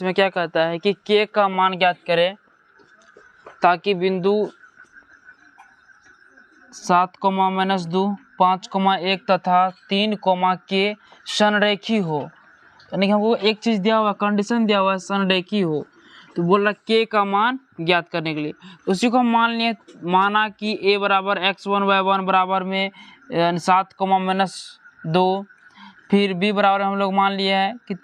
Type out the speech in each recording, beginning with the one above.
इसमें क्या कहता है कि k का मान ज्ञात करें ताकि बिंदु 7,-2, 5,1 तथा 3,k संरेखी हो। यानी कि हमको एक चीज दिया हुआ, कंडीशन दिया हुआ है संरेखी हो, तो बोल रहा k का मान ज्ञात करने के लिए। उसी को हम माना कि a बराबर x1 y1 बराबर में 7,-2, फिर b बराबर हम लोग मान लिए हैं कि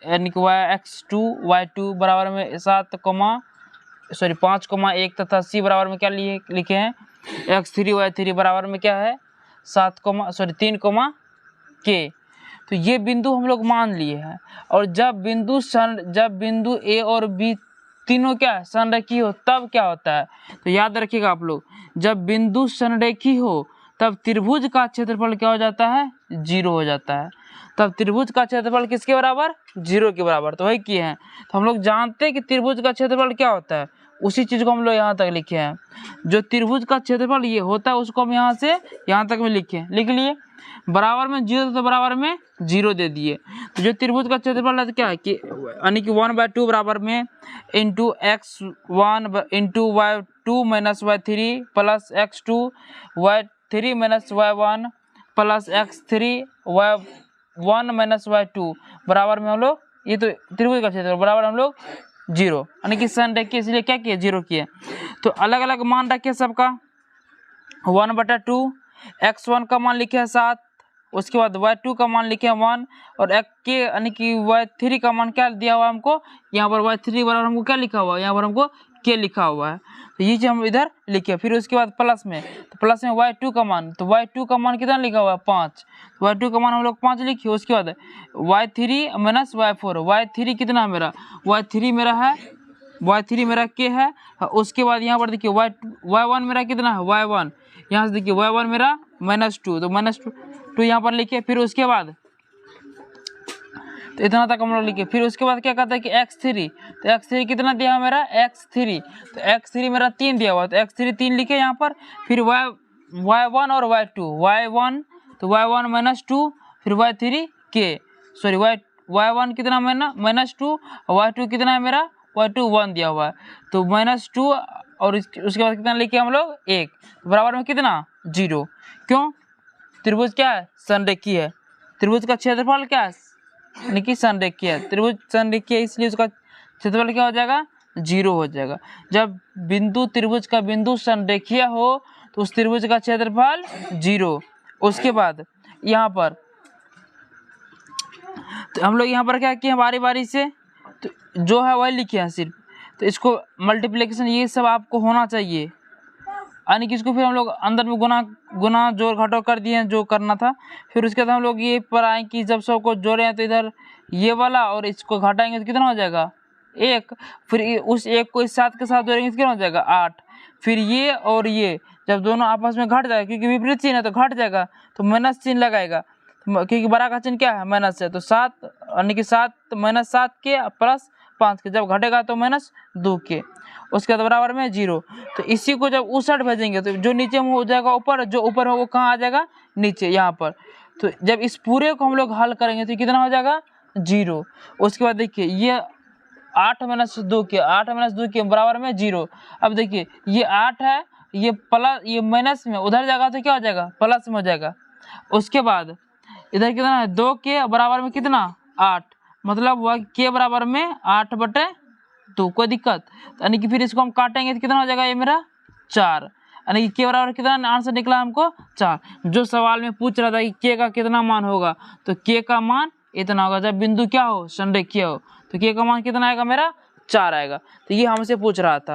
यानी कि x2 y2 बराबर में 5,1 तथा c बराबर में क्या लिखे हैं x3 y3 बराबर में क्या है 3,k। तो ये बिंदु हम लोग मान लिए हैं। और जब बिंदु a और b तीनों क्या है संरेखी हो तब क्या होता है, तो याद रखिएगा आप लोग, जब बिंदु संरेखी हो तब त्रिभुज का क्षेत्रफल क्या हो जाता है 0 हो जाता है। तब त्रिभुज का क्षेत्रफल किसके बराबर 0 के बराबर। तो वही किए हैं। तो हम लोग जानते हैं कि त्रिभुज का क्षेत्रफल क्या होता है, उसी चीज को हम लोग यहाँ तक लिखे हैं। जो त्रिभुज का क्षेत्रफल ये होता है उसको हम यहाँ से यहाँ तक में लिख लिए। बराबर में 0 तो बराबर में 0 दे दिए। तो जो त्रिभुज का क्षेत्रफल है तो क्या है कि यानी कि 1/2 बराबर में into x1 into y2 minus y3 plus x2 y3 minus y1 plus x3 y1 minus y2 बराबर में हम लोग, ये तो त्रिभुज का क्षेत्रफल बराबर हम लोग 0, यानी कि संरेखी, इसलिए क्या किए 0 किए। तो अलग अलग मान रखे सबका। 1/2 x1 का मान लिखे है 7, उसके बाद y2 का मान लिखे है 1 और k यानी कि y3 का मान क्या दिया हुआ हमको, यहाँ पर y3 बराबर हमको क्या लिखा हुआ है, यहाँ पर हमको k लिखा हुआ है। तो ये चीज हम इधर लिखे। फिर उसके बाद प्लस में, तो प्लस में y2 का मान, तो y2 का मान कितना लिखा हुआ है 5, y2 का मान हम लोग 5 लिखिए। उसके बाद y3 माइनस y4, y3 कितना है मेरा, y3 मेरा k है। उसके बाद यहाँ पर देखिए y1 मेरा कितना है y1, यहाँ से देखिए y1 मेरा -2, तो -2 यहाँ पर लिखिए। फिर उसके बाद तो इतना तक हम लोग लिखे। फिर उसके बाद क्या कहता है कि x3, तो x3 कितना दिया है मेरा x3, तो x3 मेरा 3 दिया हुआ, तो x3 3 लिखे यहाँ पर। फिर y1 और y1 तो y1 -2, फिर y3 k सॉरी y1 कितना -2 और y2 कितना है मेरा y2 1 दिया हुआ है, तो -2 और उसके बाद कितना लिखे हम लोग 1 बराबर में कितना 0। क्यों, त्रिभुज क्या है संरेखी है, त्रिभुज का क्षेत्रफल क्या है यानी कि संरेखी है, त्रिभुज संरेखी है इसलिए उसका क्षेत्रफल क्या हो जाएगा 0 हो जाएगा। जब त्रिभुज का बिंदु संरेखीय हो तो उस त्रिभुज का क्षेत्रफल 0। उसके बाद यहाँ पर तो हम लोग यहाँ पर क्या किए बारी बारी से, तो जो है वही लिखे हैं सिर्फ। तो इसको मल्टीप्लिकेशन ये सब आपको होना चाहिए, यानी कि इसको फिर हम लोग अंदर में गुना जोड़ घटाव कर दिए हैं जो करना था। फिर उसके बाद हम लोग ये पर आए कि जब सबको जोड़े हैं तो इधर ये वाला और इसको घटाएंगे तो कितना हो जाएगा 1, फिर उस 1 को इस 7 के साथ जोड़ेंगे तो कितना हो जाएगा 8। फिर ये और ये जब दोनों आपस में घट जाएगा, क्योंकि विपरीत चिन्ह है तो घट जाएगा, तो माइनस चिन्ह लगाएगा, क्योंकि बड़ा का चिन्ह क्या है माइनस है, तो 7 यानी कि 7 -7 के प्लस 5 के, जब घटेगा तो -2 के, उसके बाद बराबर में 0। तो इसी को जब उस साइड भेजेंगे तो जो नीचे में हो जाएगा ऊपर, जो ऊपर हो वो कहाँ आ जाएगा नीचे यहाँ पर। तो जब इस पूरे को हम लोग हल करेंगे तो कितना हो जाएगा 0। उसके बाद देखिए ये 8 -2 के बराबर में 0। अब देखिए ये 8 है, ये प्लस ये माइनस में उधर जाएगा तो क्या हो जाएगा प्लस में हो जाएगा। उसके बाद इधर कितना है 2 के बराबर में कितना 8, मतलब वह के बराबर में 8/2, कोई दिक्कत, यानी कि फिर इसको हम काटेंगे तो कितना हो जाएगा ये मेरा 4, यानी कि के बराबर कितना आंसर निकला हमको 4। जो सवाल में पूछ रहा था कि के का कितना मान होगा, तो के का मान इतना होगा। जब बिंदु क्या हो संरेखीय हो तो के का मान कितना आएगा मेरा 4 आएगा। तो ये हमसे पूछ रहा था।